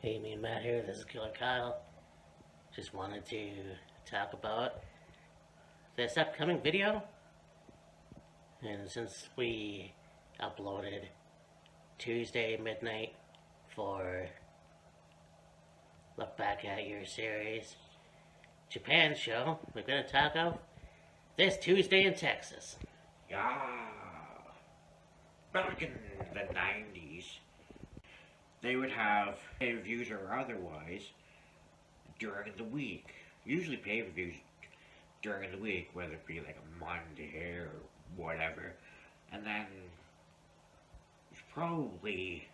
Hey, me and Matt here. This is Killer Kyle. Just wanted to talk about this upcoming video. And since we uploaded Tuesday midnight for Look Back at Your Series Japan show, we're going to talk about this Tuesday in Texas. Yeah. Back in the 90s, they would have pay-per-views or otherwise during the week. Usually pay-per-views during the week, whether it be like a Monday or whatever. And then it's probably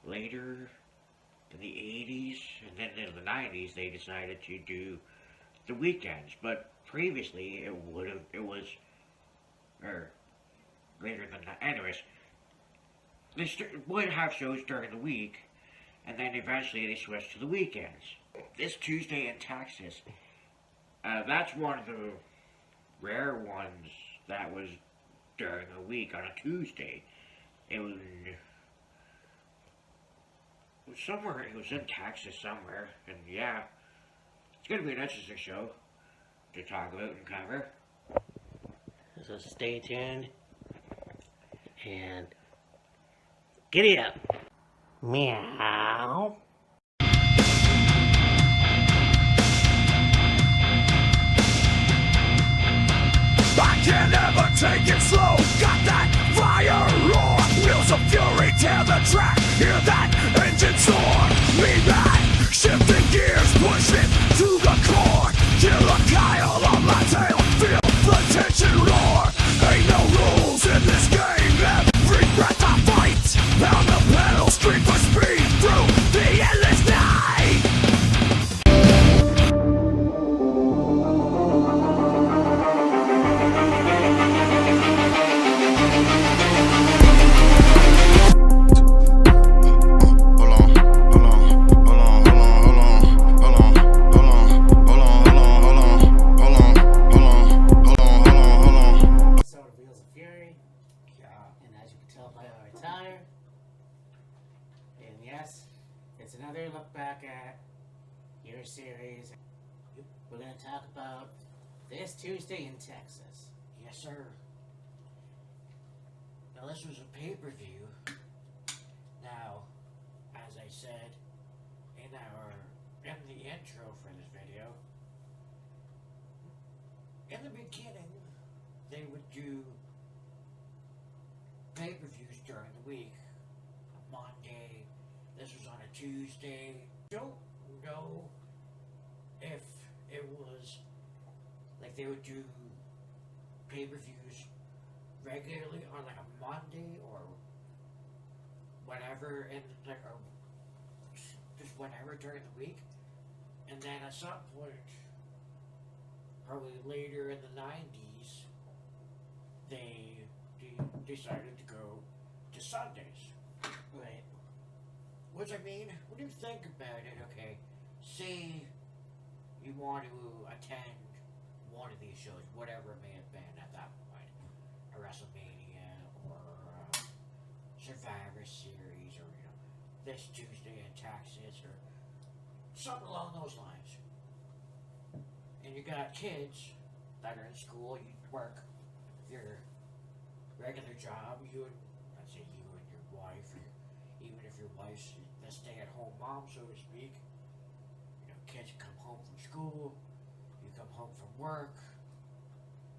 later in the 80s and then in the 90s they decided to do the weekends. But previously it was later than that. Anyways, they would have shows during the week, and then eventually they switched to the weekends. This Tuesday in Texas, that's one of the rare ones that was during the week on a Tuesday. It was somewhere, it was in Texas somewhere, and yeah, it's going to be an interesting show to talk about and cover. So stay tuned and giddy up. Meow. I can't ever take it slow. Got that fire roar. Wheels of fury tear the track. Hear that engine soar. Me back, shifting gears, push it to the core. Killer Kyle on my tail. Feel the tension roar. Ain't no rules in this game. Every breath I fight. Pound the pedal, scream for speed through the endless night. It's another look back at your series. We're going to talk about this Tuesday in Texas. Yes, sir. Now, this was a pay-per-view. Now, as I said in the intro for this video, in the beginning, they would do pay-per-views during the week. Monday. This was on a Tuesday. Don't know if it was like they would do pay-per-views regularly on like a Monday or whatever, and like just whatever during the week. And then at some point, probably later in the 90s, they decided to go to Sundays. Right. Which, I mean, when you think about it, okay, say you want to attend one of these shows, whatever it may have been at that point, a WrestleMania or a Survivor Series or, this Tuesday in Texas or something along those lines. And you got kids that are in school, you work your regular job, let's say you and your wife, or even if your wife's the stay-at-home mom, so to speak, kids come home from school, you come home from work,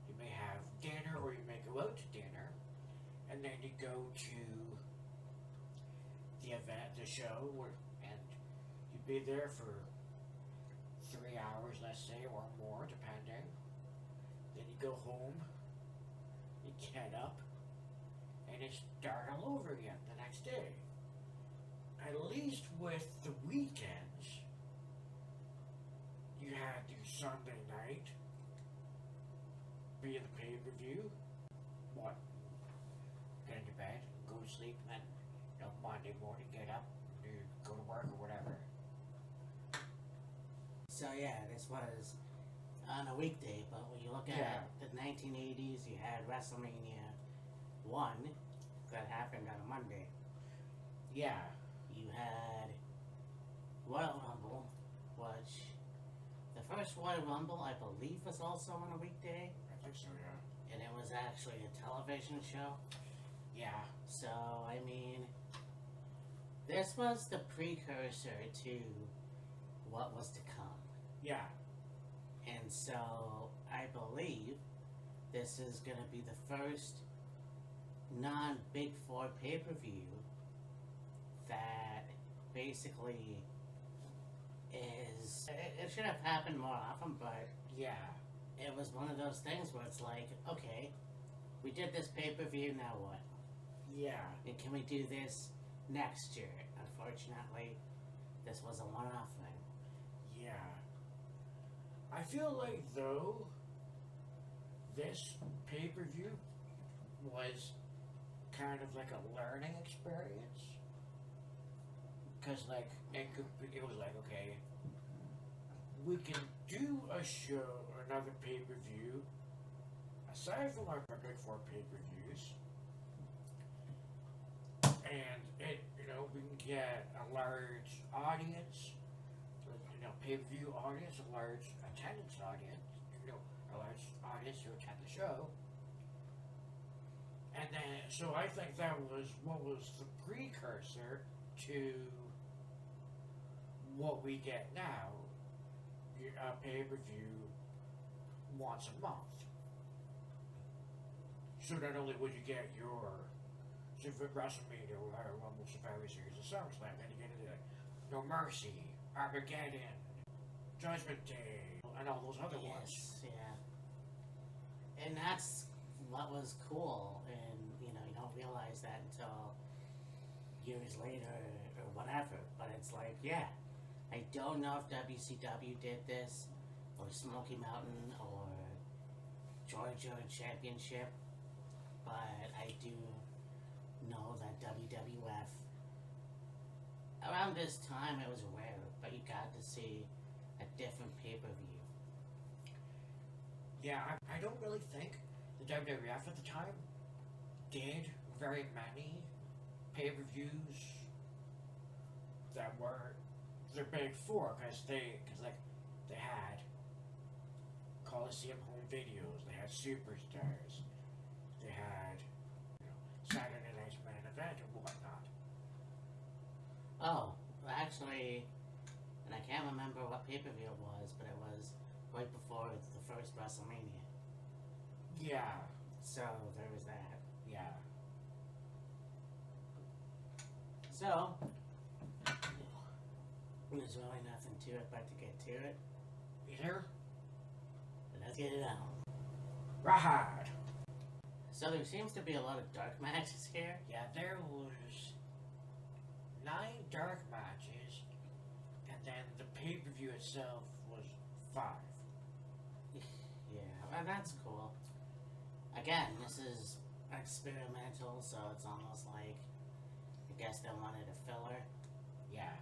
you may have dinner or you may go out to dinner, and then you go to the event, the show, and you'd be there for 3 hours, let's say, or more, depending. Then you go home, you get up, and it start all over again the next day. At least with the weekends, you had to Sunday night be in the pay-per-view, get into bed, go to sleep, and then Monday morning get up, go to work or whatever. So yeah, this was on a weekday, but when you look at the 1980s, you had WrestleMania 1 that happened on a Monday. Yeah. You had First Royal Rumble, I believe, was also on a weekday, I think so, yeah. and it was actually a television show. Yeah. So, I mean, this was the precursor to what was to come. Yeah. And so, I believe this is going to be the first non-Big Four pay-per-view that basically is... It should have happened more often, but Yeah. it was one of those things where it's like, okay, we did this pay-per-view, now what? Yeah. And can we do this next year? Unfortunately, this was a one-off thing. Yeah. I feel like, though, this pay-per-view was kind of like a learning experience. Because, like, it was like, okay, we can do a show or another pay-per-view aside from our Big Four pay-per-views. And it, we can get a large audience, pay-per-view audience, a large attendance audience, a large audience to attend the show. And then, so I think that was what was the precursor to what we get now, a pay-per-view once a month. So not only would you get your WrestleMania or Rumble Survivor Series of SummerSlam, then you get into No Mercy, Armageddon, Judgment Day, and all those other ones. Yes, yeah. And that's what was cool, and you don't realize that until years later or whatever. But it's like, yeah, I don't know if WCW did this, or Smoky Mountain, or Georgia Championship, but I do know that WWF, around this time it was rare, but you got to see a different pay-per-view. Yeah, I don't really think the WWF at the time did very many pay-per-views that were their Big Four, because they had Coliseum home videos, they had Superstars, they had Saturday Night's Main Event and whatnot. Oh, actually, and I can't remember what pay-per-view it was, but it was right before the first WrestleMania. Yeah. So, there was that. Yeah. So, there's really nothing to it but to get to it. Either? Let's get it on. Right. So there seems to be a lot of dark matches here. Yeah, there was 9 dark matches, and then the pay-per-view itself was 5. Yeah, and that's cool. Again, this is experimental, so it's almost like, I guess they wanted a filler. Yeah.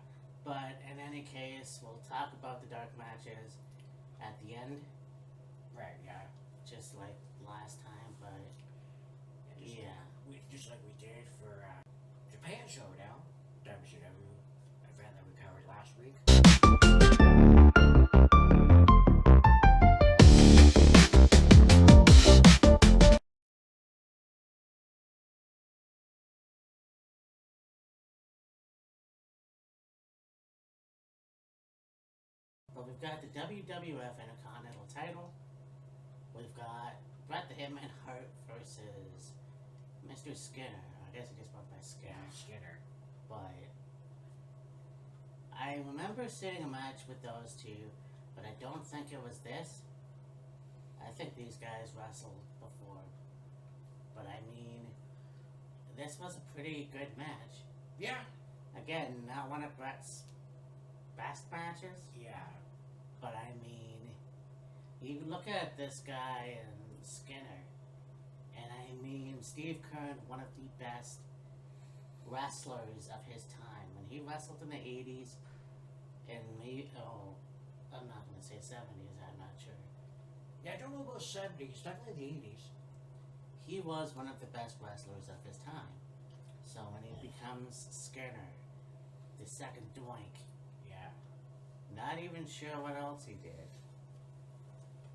But in any case, we'll talk about the dark matches at the end. Right, yeah. Just like last time, but Just like we did for Japan Showdown, WCW event that we covered last week. But we've got the WWF Intercontinental title. We've got Bret the Hitman Hart versus Mr. Skinner. I guess he just went by Skinner. Yeah, Skinner. But I remember seeing a match with those two, but I don't think it was this. I think these guys wrestled before. But I mean, this was a pretty good match. Yeah. Again, not one of Bret's best matches. Yeah. But I mean, you look at this guy and Skinner, and I mean, Steve Keirn, one of the best wrestlers of his time. When he wrestled in the 80s, and I'm not going to say 70s, I'm not sure. Yeah, I don't know about 70s, definitely the 80s. He was one of the best wrestlers of his time. So when he becomes Skinner, the second Doink, Yeah. not even sure what else he did.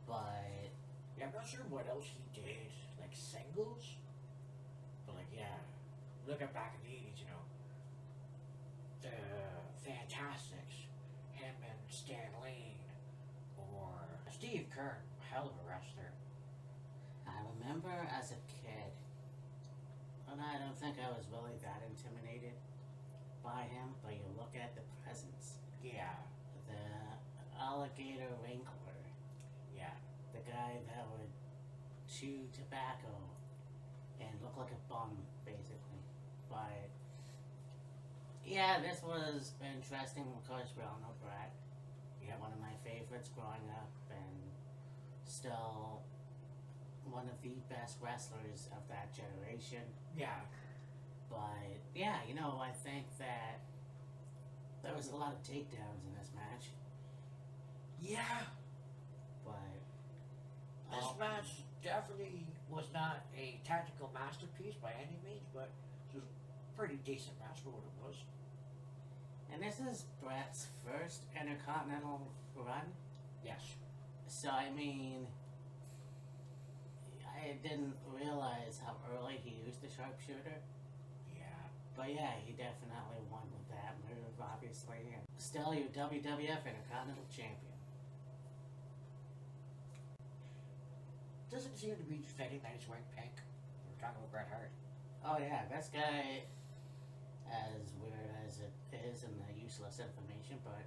But Yeah, I'm not sure what else he did, like singles. But like, yeah, looking back in the 80s, you know, the Fantastics, him and Stan Lane, or Steve Kern, hell of a wrestler. I remember as a kid, and I don't think I was really that intimidated by him, but you look at the presence, Yeah, the alligator wrangler, yeah, the guy that would chew tobacco and look like a bum, basically. But yeah, this was interesting. Of course, we all know Brett. yeah, One of my favorites growing up, and still one of the best wrestlers of that generation. yeah, But yeah, you know, I think that there was a lot of takedowns in this match. yeah. But This match definitely was not a tactical masterpiece by any means, but it was a pretty decent match for what it was. and this is Brett's first Intercontinental run, Yes. so I mean, I didn't realize how early he used the sharpshooter. Yeah. But yeah, he definitely won with that move, obviously. And still your WWF Intercontinental Champion. Doesn't seem to be fitting that he's wearing pink. We're talking about Bret Hart. Oh yeah, this guy, as weird as it is and the useless information, but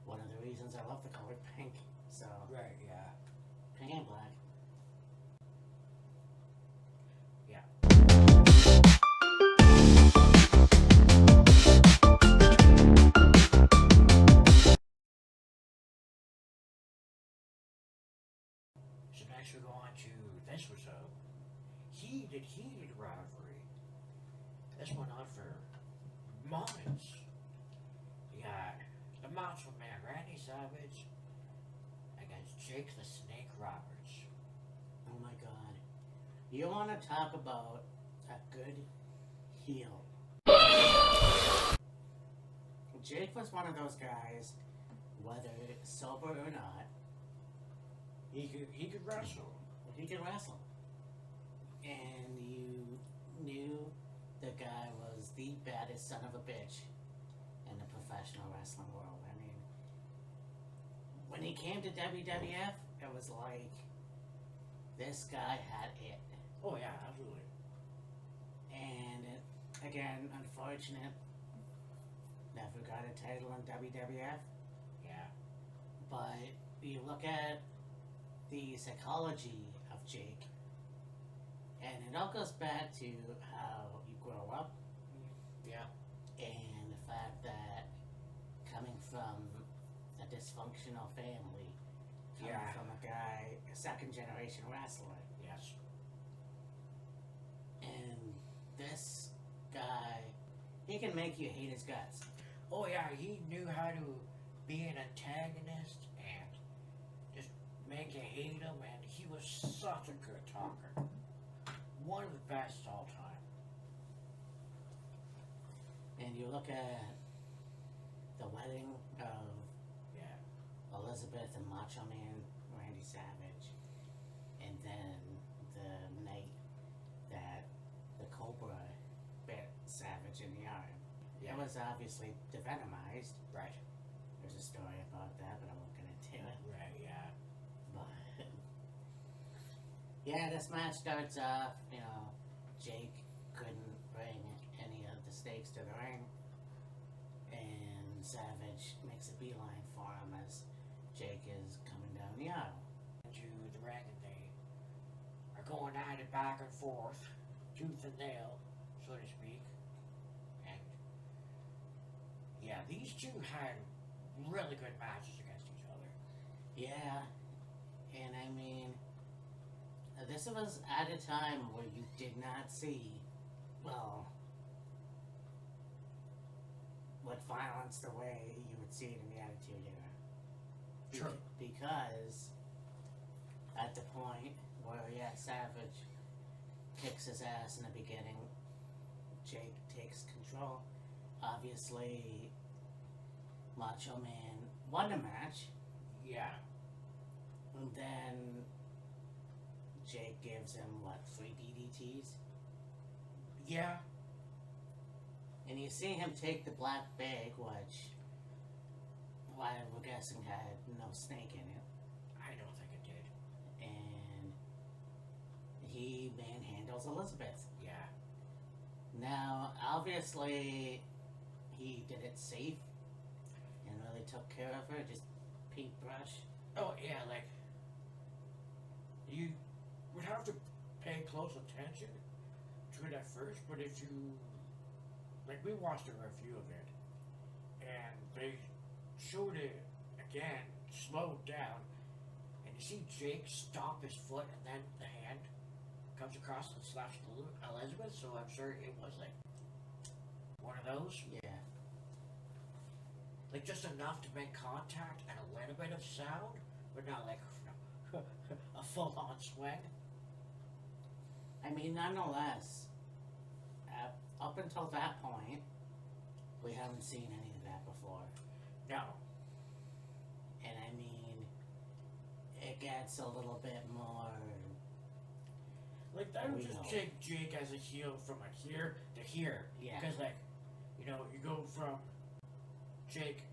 one of the reasons I love the color pink. So, Right, yeah. pink and black. Yeah. So next we go on to this was a heated rivalry. This went on for months. You got the Macho Man Randy Savage against Jake the Snake Roberts. Oh my god. You want to talk about a good heel. Jake was one of those guys, whether sober or not, He could wrestle. he could wrestle. And you knew the guy was the baddest son of a bitch in the professional wrestling world. I mean, when he came to WWF, it was like, this guy had it. Oh yeah, absolutely. And again, unfortunate, never got a title in WWF. Yeah. But you look at the psychology of Jake, and it all goes back to how you grow up Yeah. and the fact that coming from a dysfunctional family, coming Yeah. from a guy, a second generation wrestler, Yes. and this guy, he can make you hate his guts. Oh yeah, he knew how to be an antagonist and just make you hate him, and he was such a good talker. One of the best all time. And you look at the wedding of Yeah. Elizabeth and Macho Man Randy Savage, and then the night that the Cobra bit Savage in the arm. Yeah. It was obviously devenomized. Right. There's a story about that, but I won't get into it. Right, yeah. But yeah, this match starts off, you know, Jake couldn't bring any of the stakes to the ring, and Savage makes a beeline for him as Jake is coming down the aisle. To the ring, and they are going at it back and forth, tooth and nail, so to speak. And yeah, these two had really good matches against each other. Yeah, and I mean, this was at a time where you did not see, well, what violence the way you would see it in the Attitude Era. True. Because at the point where, yeah, Savage kicks his ass in the beginning, Jake takes control. Obviously, Macho Man won the match, Yeah. And then Jake gives him, what, 3 DDTs? Yeah. And you see him take the black bag, which, well, we're guessing had no snake in it. I don't think it did. And he manhandles Elizabeth. Yeah. Now, obviously, he did it safe and really took care of her, just paintbrush. Oh, yeah, like, you would have to pay close attention to it at first, but if you, like, we watched a review of it, and they showed it again, slowed down, and you see Jake stop his foot, and then the hand comes across and slaps Elizabeth, so I'm sure it was, like, one of those. Yeah. Like, just enough to make contact and a little bit of sound, but not like a full-on swing. I mean, nonetheless, up until that point, we haven't seen any of that before. No. And I mean, it gets a little bit more. Like, that would We just know. take Jake as a heel from a here to here. Yeah. Because, like, you know, you go from Jake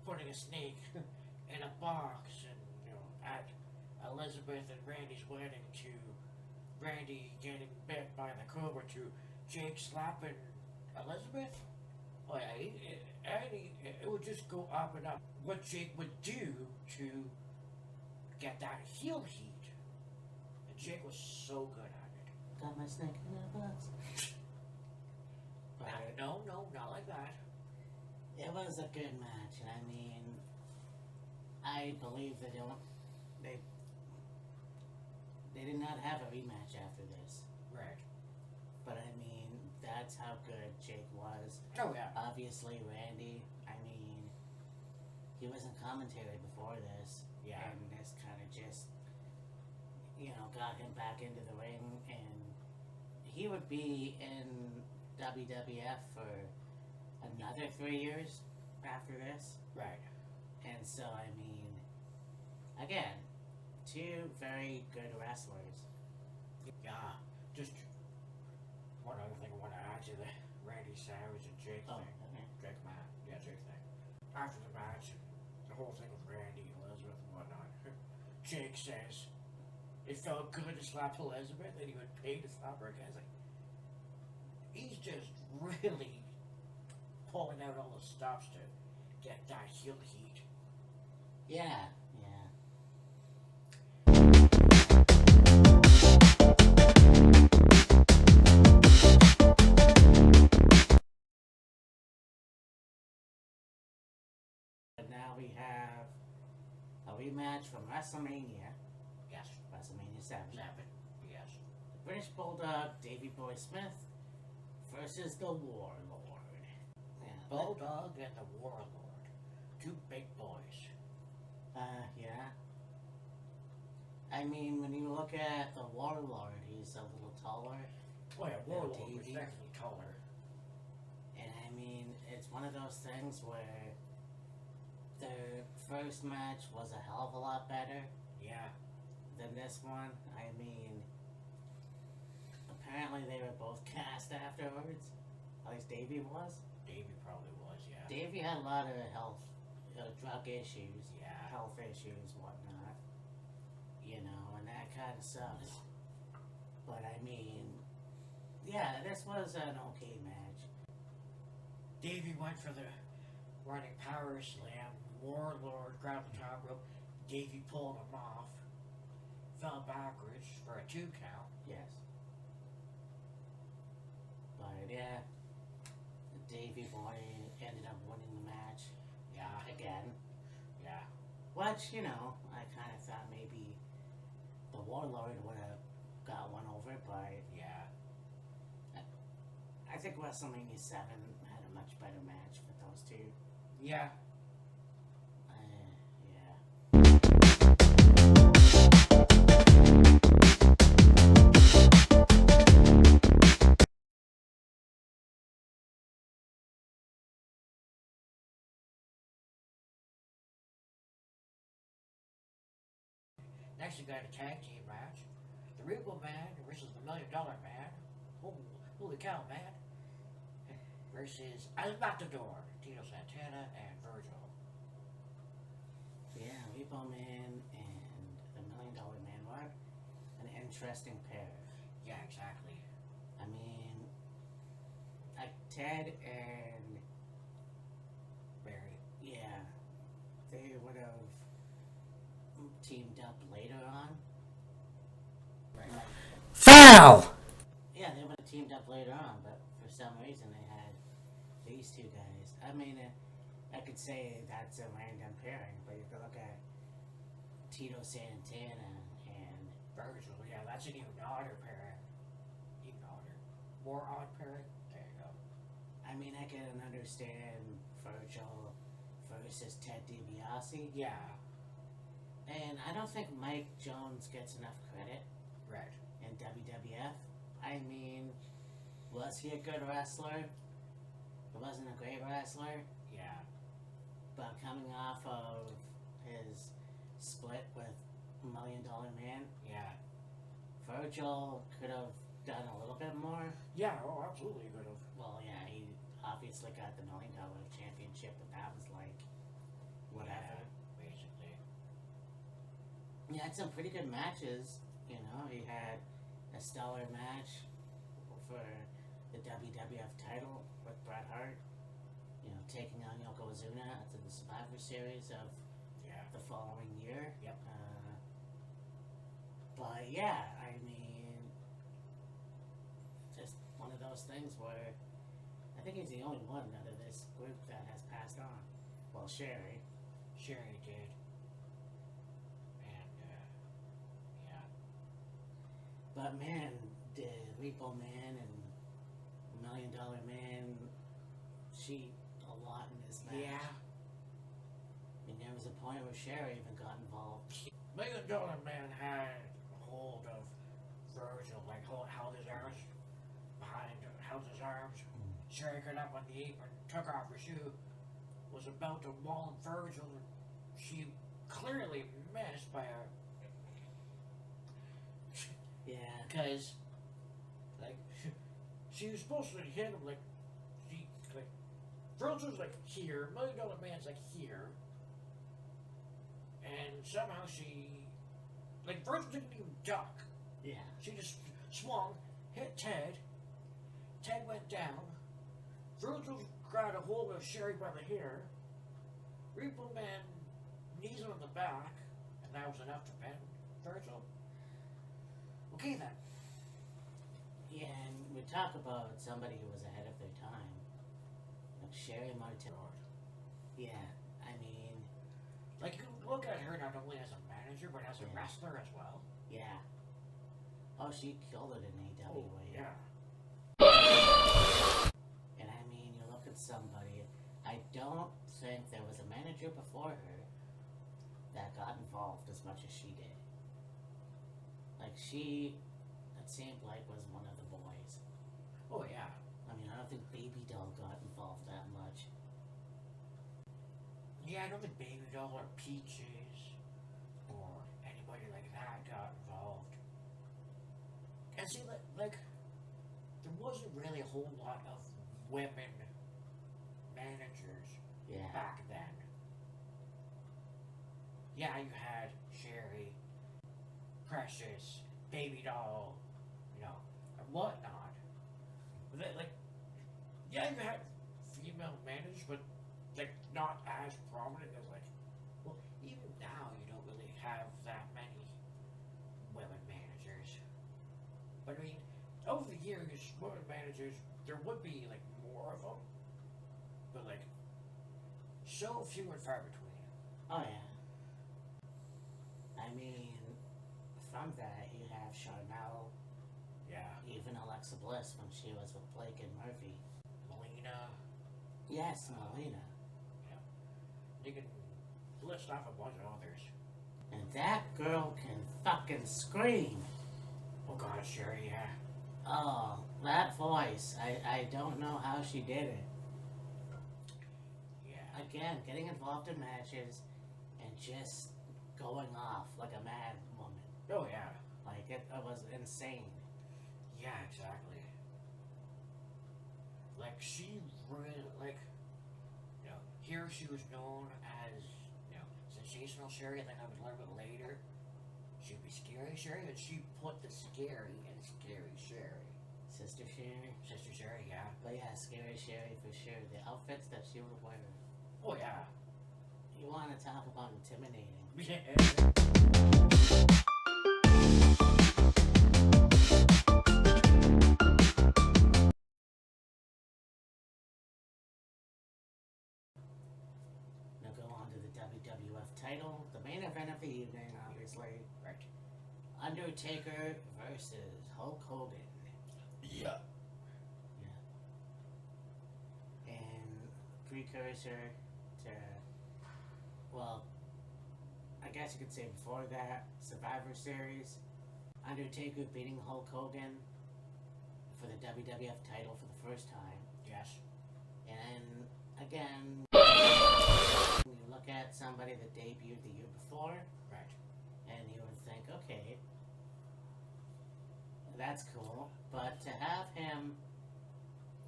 putting a snake in a box and, you know, at Elizabeth and Randy's wedding to Randy getting bit by the cobra to Jake slapping Elizabeth. Oh, yeah, it would just go up and up. What Jake would do to get that heel heat. And Jake was so good at it. Got my snake in a box. But No, not like that. it was a good match, and I mean, I believe they did not have a rematch after this. Right. But I mean, that's how good Jake was. Oh, yeah. Obviously, Randy, I mean, he was in commentary before this. Yeah. And this kind of just, got him back into the ring. And he would be in WWF for another 3 years after this. Right. And so, I mean, again, 2 very good wrestlers. Yeah. Just one other thing I want to add to the Randy Savage and Jake Oh, thing. okay. Jake thing. After the match, the whole thing with Randy, Elizabeth, and whatnot, Jake says it felt good to slap Elizabeth and he would pay to slap her again. It's like, he's just really pulling out all the stops to get that heel heat. Yeah. But now we have a rematch from WrestleMania. Yes. WrestleMania 7. Yes. The British Bulldog, Davey Boy Smith, versus the Warlord. Yeah. Bulldog and the Warlord. 2 big boys. Yeah. I mean, when you look at the Warlord, he's a little taller. Oh yeah, Warlord was Davey. definitely taller. And I mean, it's one of those things where their first match was a hell of a lot better Yeah. than this one. I mean, apparently they were both cast afterwards. At least Davey was. Davey probably was, yeah. Davey had a lot of health, drug issues, Yeah. health issues, whatnot. And that kind of sucks. But I mean, yeah, this was an okay match. Davey went for the running power slam. Warlord grabbed the top rope. Davey pulled him off. Fell backwards for a 2 count. Yes. But yeah, Davey Boy ended up winning the match Yeah. again. Yeah. Which, I kind of thought maybe the Warlord would have got one over, but Yeah. I think WrestleMania 7 had a much better match with those 2. Yeah. Yeah. Next, we got a tag team match. The Repo Man versus the $1 Million Man. Holy cow, man. Versus El Matador, Tito Santana and Virgil. Yeah, Repo Man and the $1 Million Man were an interesting pair. Yeah, exactly. I mean, like Ted and Barry. yeah, they would have teamed up later on. Right. Foul! Yeah, they would have teamed up later on, but for some reason they had these two guys. I mean, I could say that's a random pairing, but you could look at Tito Santana and Virgil, yeah, that's an even odder pairing. Even odder. More odd pairing? There you go. I mean, I can understand Virgil versus Ted DiBiase, Yeah, and I don't think Mike Jones gets enough credit right. in WWF. I mean, was he a good wrestler? He wasn't a great wrestler, Yeah. but coming off of his split with $1 Million Man, Yeah. Virgil could have done a little bit more. Yeah, oh, absolutely could have. Well, yeah, he obviously got the $1 Million Championship, but that was like whatever. Yeah, basically. He had some pretty good matches. You know, he had a stellar match for the WWF title with Bret Hart. You know, taking on Yokozuna at the Survivor Series of Yeah. the following year. Yep. But yeah, I mean, just one of those things where I think he's the only one out of this group that has passed on. Well, Sherry. Sherry did. And, yeah. But man, the Repo Man and $1 Million Man cheat a lot in this match. Yeah. I mean, there was a point where Sherry even got involved. $1 Million Man had hold of Virgil, like held his arms behind, held his arms. Sherry got up on the apron, took off her shoe, was about to maul Virgil, and she clearly missed by a. Yeah. Because, like, she was supposed to hit him like Virgil's like here, $1 Million Man's like here, and somehow she, like, Virgil didn't even duck. Yeah. She just swung, hit Ted. Ted went down. Virgil grabbed a hold of Sherry by the hair. Repo Man knees her on the back, and that was enough to pin Virgil. Okay then. Yeah, and we talk about somebody who was ahead of their time. Like Sherry Martel. Yeah, I mean, Like, you can look at her not only as a manager, but as a wrestler as well. yeah. Oh, she killed it in AWA. Yeah. And I mean, you look at somebody, I don't think there was a manager before her that got involved as much as she did. Like, she, it seemed like, was one of the boys. Oh, yeah. I mean, I don't think Baby Doll got involved that much. Yeah, I don't think Baby Doll or Peaches or anybody like that got involved. And see, like, there wasn't really a whole lot of women managers Yeah. back then. Yeah, you had Sherry, Precious, Baby Doll, you know, and whatnot. But then, like, yeah, you had female managers, but like not as prominent as like, well, even now you don't really have that many women managers. But I mean, over the years, women managers, there would be like more of them, but like so few and far between. Oh, yeah. I mean, from that, you have Charnel, Yeah, even Alexa Bliss when she was with Blake and Murphy. Melina. Yes, Melina. You can list off a bunch of others. And that girl can fucking scream. Oh God, Sherry, yeah. Oh, that voice. I don't know how she did it. Yeah. Again, getting involved in matches and just going off like a mad woman. Oh yeah. Like it was insane. Yeah, exactly. Like she really, like, you know, here she was known as, you know, sensational Sherry, and then I would learn it later. She'd be scary Sherry, but she put the scary in scary Sherry. Sister Sherry. Sister Sherry, yeah. But yeah, Scary Sherry for sure. The outfits that she would wear. Oh yeah. You want to talk about intimidating. Now go on to the WWF title. The main event of the evening, obviously. Right. Undertaker versus Hulk Hogan. Yeah. And precursor to, well, I guess you could say before that, Survivor Series, Undertaker beating Hulk Hogan for the WWF title for the first time. Yes. And again, when you look at somebody that debuted the year before, Right. and you would think, okay, that's cool, but to have him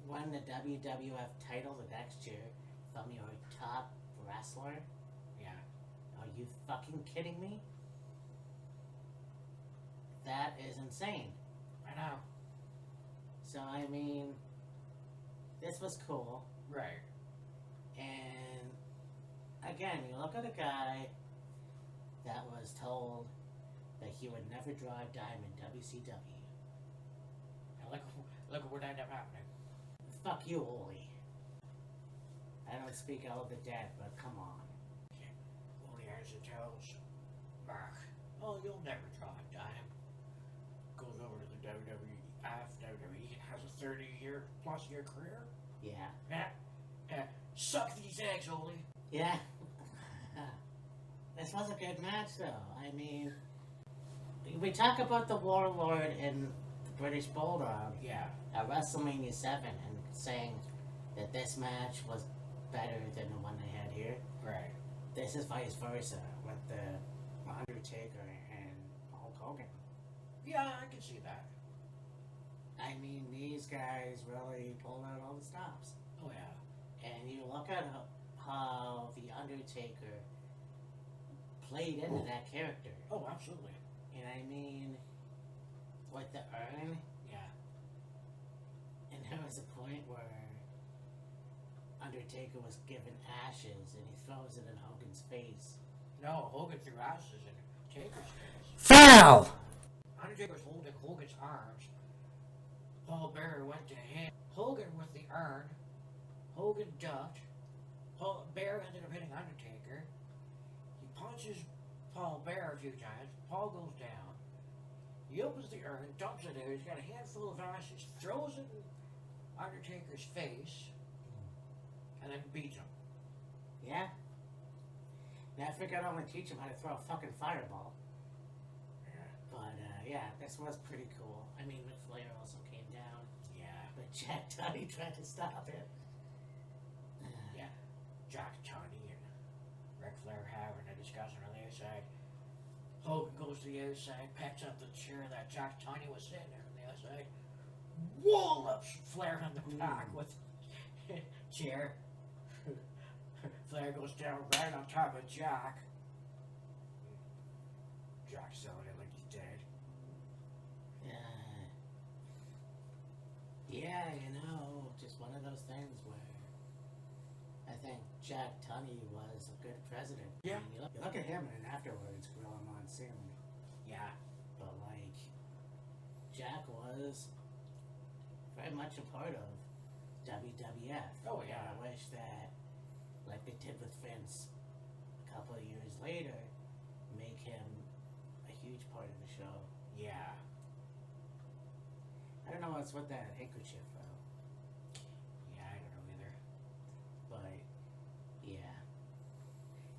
win the WWF title the next year from your top wrestler, Yeah. are you fucking kidding me? That is insane. I know. So I mean, this was cool, Right. and again, you look at a guy that was told that he would never draw a dime in WCW. And look what ended up happening. Fuck you, Oli. I don't speak ill of the dead, but come on. Only answer tells Mark, oh, you'll never draw a dime. Goes over to the WWE, has a 30-plus year career. Yeah. Suck these eggs, Oli. Yeah. This was a good match, though. I mean, we talk about the Warlord and the British Bulldog Yeah. at WrestleMania 7 and saying that this match was better than the one they had here. Right. This is vice versa with the Undertaker and Hulk Hogan. Yeah, I can see that. I mean, these guys really pulled out all the stops. Oh yeah. And you look at how the Undertaker played into that character. Oh, absolutely. And I mean, with the urn, Yeah. and there was a point where Undertaker was given ashes and he throws it in Hogan's face. No, Hogan threw ashes in Taker's face. Foul! Undertaker was holding Hogan's arms. Paul Bearer went to him. Hogan with the urn. Hogan ducked. Paul Bearer ended up hitting Undertaker. He punches Paul Bearer a few times. Paul goes down. He opens the urn, dumps it out. He's got a handful of ashes, throws it in Undertaker's face, and then beats him. Yeah? Now I figured I'd only teach him how to throw a fucking fireball. Yeah. But yeah, this was pretty cool. I mean, Ric Flair also came down, Yeah. but Jack Tunney tried to stop it. Yeah. Jack Tunney and Ric Flair having a discussion on the outside. Hogan goes to the outside, picks up the chair that Jack Tunney was sitting there on the outside, wallops Flair on the back with chair. Flair goes down right on top of Jack. Jack's selling it like he's dead. Yeah, you know, just one of those things where I think Jack Tunney was a good president. Yeah. I mean, you look at him and then afterwards Gorilla Monsoon. Yeah. But like, Jack was very much a part of WWF. Oh, yeah. And I wish that, like they did with Vince a couple of years later, make him a huge part of the show. Yeah. I don't know what's with that handkerchief though. Yeah, I don't know either. But yeah.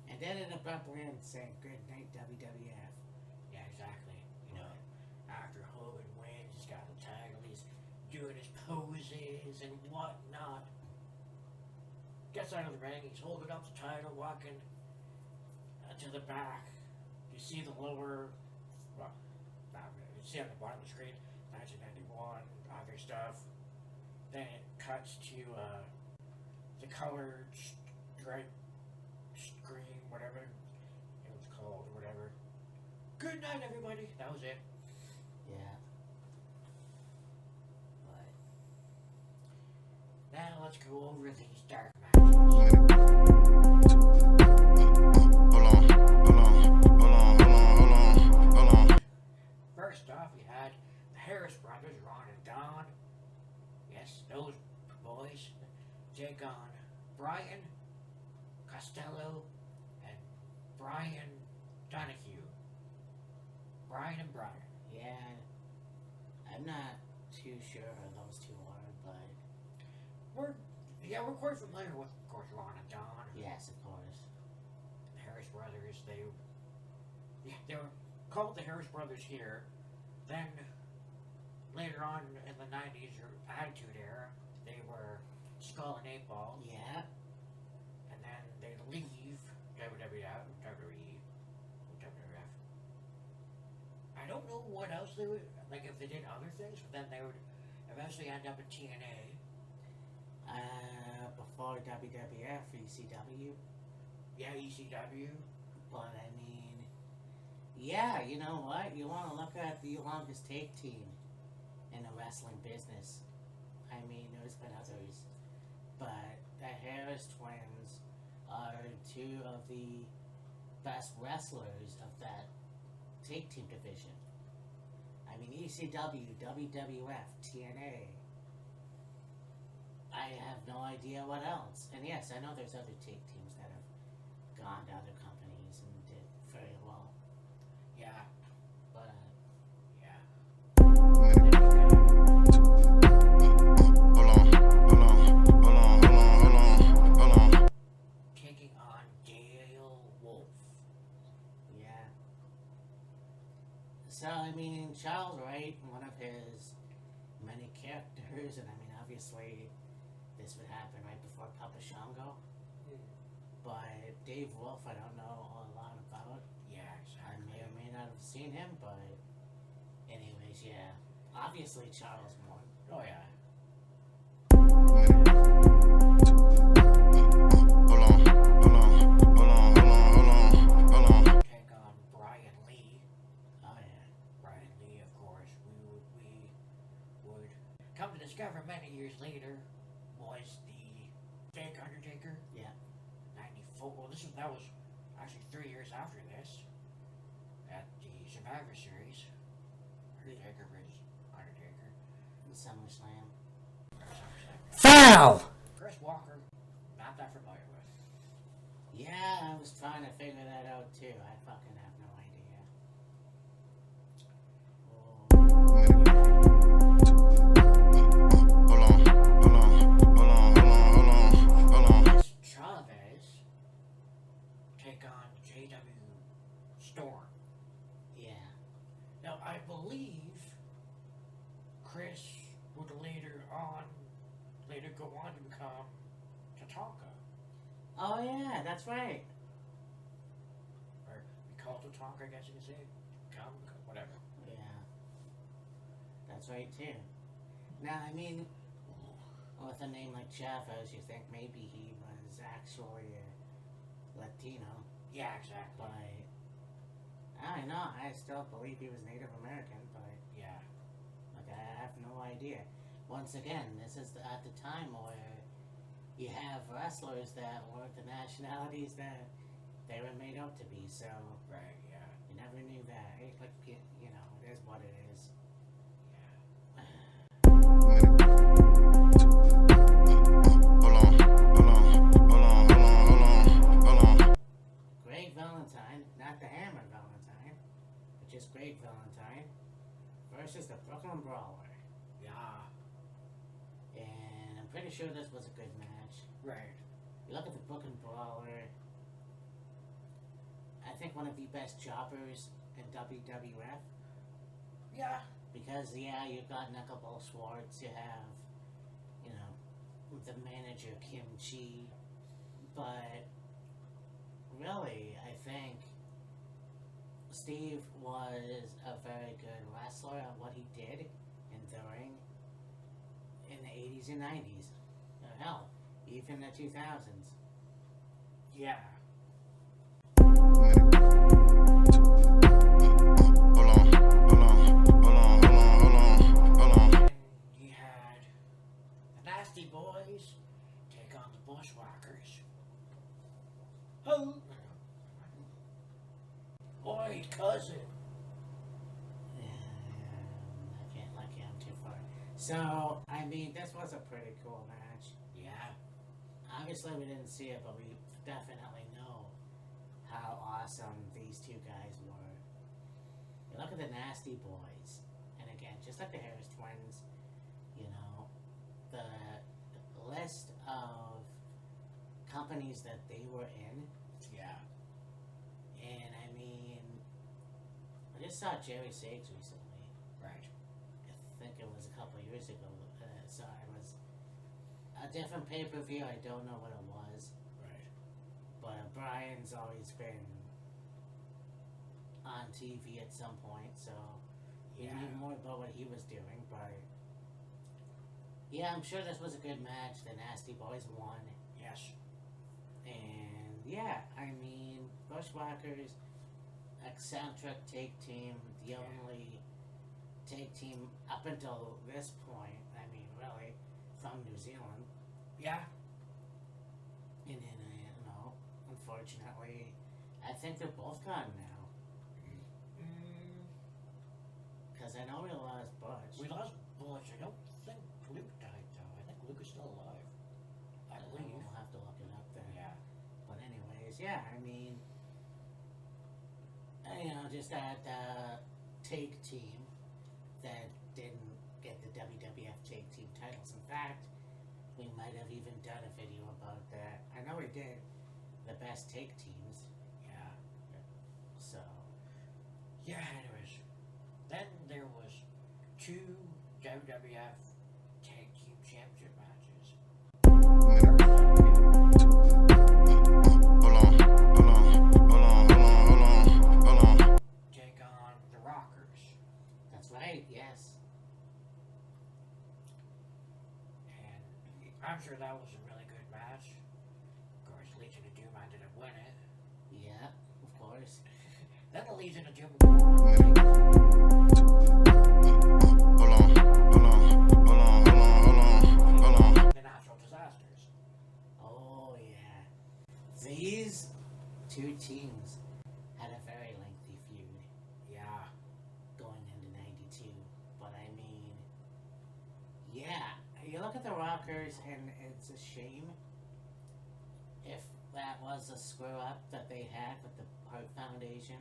And then it abruptly ends saying good night WWF. Yeah, exactly. You know, after Hogan wins, he's got the title, he's doing his poses and whatnot. Gets out of the ring, he's holding up the title, walking to the back. you see the lower, well, you see on the bottom of the screen, 1991, other stuff. Then it cuts to the colored stripe screen, whatever it was called, or whatever. Good night, everybody. That was it. Yeah. But now let's go over these dark matches. First off, we had the Harris brothers, Ron and Don. Yes, those boys take on Brian Costello and Brian Donahue. Brian and Brian. yeah, I'm not too sure who those two are, but We're quite familiar with, of course, Ron and Don. yes, of course. The Harris brothers, they were called the Harris brothers here. Then later on in the 90s or Attitude Era, they were Skull and 8-Ball. Yeah. And then they leave WWE. I don't know what else they would, like if they did other things, but then they would eventually end up in TNA. Before WWF, ECW. Yeah, ECW. But I mean, yeah, you know what? You want to look at the longest take team in the wrestling business. I mean, there's been others, but the Harris twins are two of the best wrestlers of that take team division. I mean, ECW, WWF, TNA. I have no idea what else. And yes, I know there's other take teams that have gone to other companies and did very well. Yeah. But Yeah. Taking on Dale Wolf. yeah. So I mean, Charles Wright, one of his many characters, and I mean, obviously, this would happen right before Papa Shango. But Dave Wolf, I don't know a lot about. Yeah, I exactly. may or may not have seen him, but anyways, yeah. Obviously, Charles won. Oh yeah. Take on Brian Lee. Oh yeah. Brian Lee, of course, we would come to discover many years later was the fake Undertaker. Yeah. 94. Well, that was actually 3 years after this. At the Survivor Series, Undertaker versus Undertaker. The SummerSlam. Foul! Chris Walker, not that familiar with. Yeah, I was trying to figure that out too. I fucking have no idea. Chavez take on JW Storm. Yeah. Now, I believe Chris would later go on to become Tatanka. Oh yeah, that's right. Or be called Tatanka, I guess you could say. Whatever. Yeah. That's right too. Now, I mean, with a name like Chavez, you think maybe he was actually a Latino, Yeah, exactly. but I don't know. I still believe he was Native American, but Yeah. like I have no idea. Once again, this is at the time where you have wrestlers that weren't the nationalities that they were made out to be, so Right, yeah. you never knew that. It, like, you know, it is what it is. Greg Valentine, not the Hammer Valentine, but just Greg Valentine, versus the Brooklyn Brawler. Yeah. And I'm pretty sure this was a good match. Right. You look at the Brooklyn Brawler, I think one of the best jobbers in WWF. Yeah. Because, yeah, you've got Knuckleball Schwartz, you have, you know, the manager Kim Chi, but really, I think Steve was a very good wrestler at what he did enduring in the 80s and 90s. Hell, even the 2000s. Yeah. You had the Nasty Boys take on the Bushwhackers. Oh, oi, cousin. I can't too far. So, I mean, this was a pretty cool match. Yeah. Obviously, we didn't see it, but we definitely know how awesome these two guys were. You look at the Nasty Boys, and again, just like the Harris Twins, you know, the list of companies that they were in, Yeah. and I mean, I just saw Jerry Sakes recently. Right. I think it was a couple of years ago. So it was a different pay-per-view. I don't know what it was. Right. But Brian's always been on TV at some point, so we Yeah. knew more about what he was doing. But yeah, I'm sure this was a good match. The Nasty Boys won. Yes. And yeah, I mean, Bushwhackers, eccentric take team, the only take team up until this point, I mean, really, from New Zealand. Yeah. And then, you know, unfortunately, I think they're both gone now. Mm, Because I know we lost Butch. we lost Butch. I don't think Luke died, though. I think Luke is still alive. I believe. We'll have to look it up then. Yeah. But anyways, yeah, I mean, you know, just that take team that didn't get the WWF take team titles. In fact, we might have even done a video about that. I know we did the best take teams. Yeah. So Yeah, anyways. Then there was 2 WWF Tag Team Championship matches. Take on the Rockers. that's right. Yes. And I'm sure that was a really good match. Of course, Legion of Doom ended up winning. Yeah. Of course. Then the Legion of Doom the Natural Disasters. Oh yeah. These two teams had a very lengthy feud Yeah. going into '92. But I mean, yeah, you look at the Rockers, and it's a shame if that was a screw up that they had with the Hart Foundation.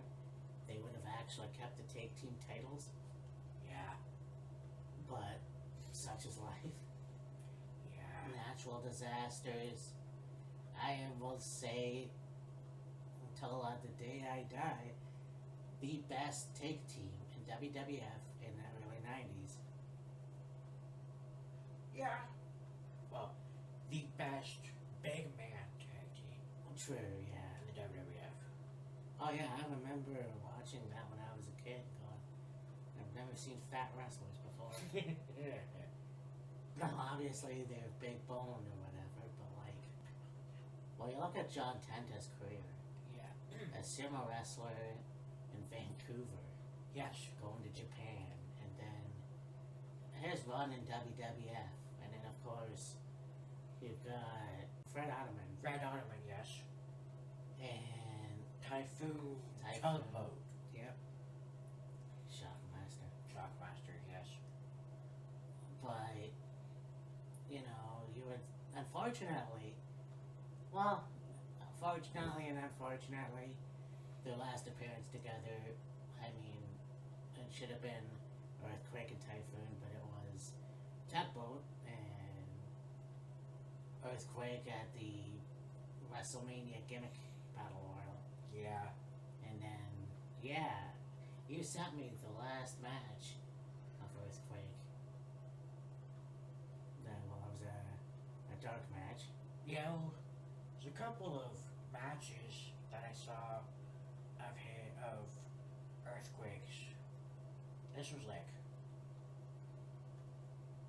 They would have actually kept the take team titles, Yeah. but such is life. Yeah. Natural disasters. I will say, until the day I die, the best take team in WWF in the early '90s. Yeah. Well, the best big man tag team True, yeah. in the WWF. Oh yeah, I remember watching that when I was a kid. Going, I've never seen fat wrestlers before. No, obviously they're big boned or whatever, but like, well, you look at John Tenta's career. Yeah. A sumo wrestler in Vancouver, Yes. going to Japan, and then his run in WWF, and then of course you've got Fred Ottoman Fred Ottoman, yes. and Typhoon. Typhoon. Tugboat. yep, Shockmaster. Shockmaster, yes. But you know, you would unfortunately, well, fortunately and unfortunately, their last appearance together, I mean, it should have been Earthquake and Typhoon, but it was Tugboat and Earthquake at the WrestleMania gimmick battle royal. Yeah. And then, yeah, you sent me the last match of Earthquake. That was a dark match. You know, there's a couple of matches that I saw of this was like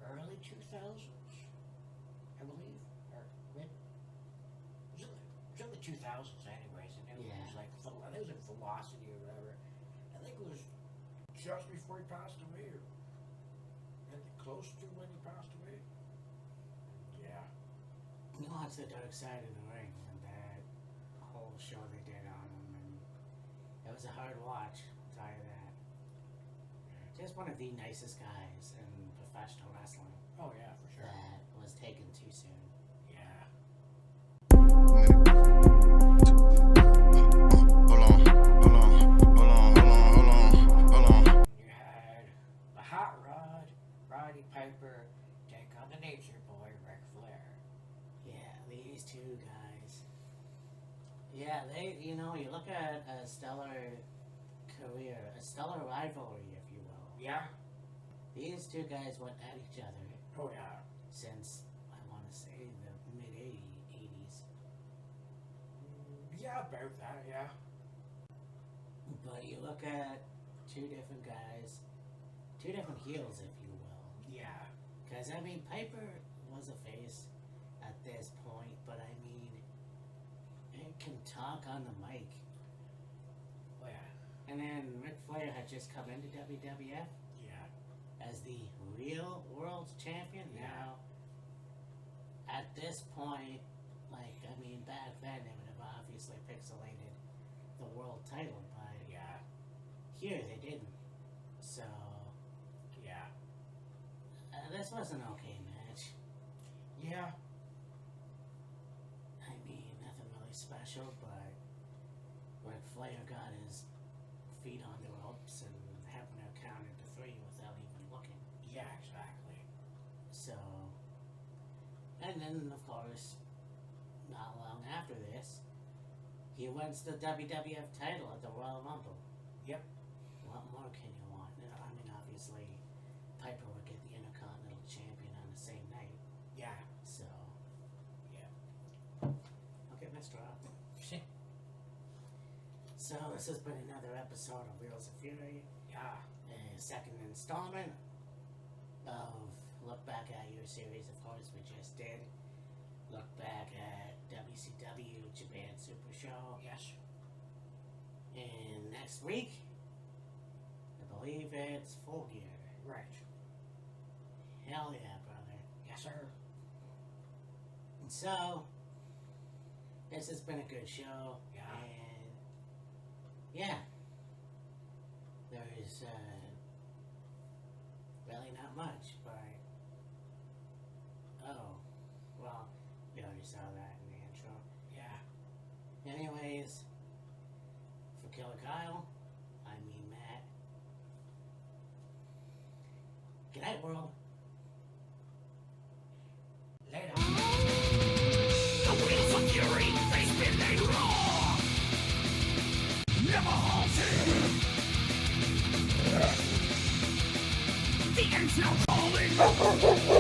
early 2000s, I believe, or mid. It was in the 2000s, anyways, and it Yeah. was like I think it was like Velocity or whatever. I think it was just before he passed away, or and close to when he passed away. Yeah. You watch The Dark Side of the Ring and that whole show they did on him, and it was a hard watch, I'll tell you that. Just one of the nicest guys in professional wrestling Oh yeah, for sure. that was taken too soon. Yeah. You had the Hot Rod, Roddy Piper, take on the Nature Boy, Ric Flair. Yeah, these two guys. Yeah, they, you know, you look at a stellar career, a stellar rivalry, if you will. Yeah. These two guys went at each other Oh yeah. since, I want to say, the mid-80s. Yeah, about that. Yeah. But you look at two different guys, two different heels, if you will. Yeah. Because, I mean, Piper was a face at this point, but I mean, it can talk on the mic. Oh yeah. And then Ric Flair had just come into WWF Yeah. as the real world champion. Yeah. Now, at this point, like, I mean, back then they would have obviously pixelated the world title, but Yeah. here they didn't. So, Yeah. this was an okay match. Yeah. I mean, nothing really special, but Ric Flair got his feet on the ropes and happened to count into 3 without even looking. Yeah. Exactly. So, and then, of course, not long after this, he wins the WWF title at the Royal Rumble. Yep. What more can you want? I mean, obviously, Piper would get the Intercontinental Champion on the same night. Yeah. So, Yeah. okay, Mr. Up. So, this has been another episode of Wheels of Fury, Yeah. a second installment of Look Back at Your series. Of course, we just did Look Back at WCW Japan Super Show. Yes. And next week, I believe it's Full Gear. Right. Hell yeah, brother. Yes, sir. And so, this has been a good show. Yeah. And, yeah. There's, really not much, but, oh, well, we already saw that in the intro. Yeah. Anyways, for Killer Kyle, I'm Mean Matt. Good night, world. Later. The wheels of fury, they spin, they roar. Never halting. The end's now calling.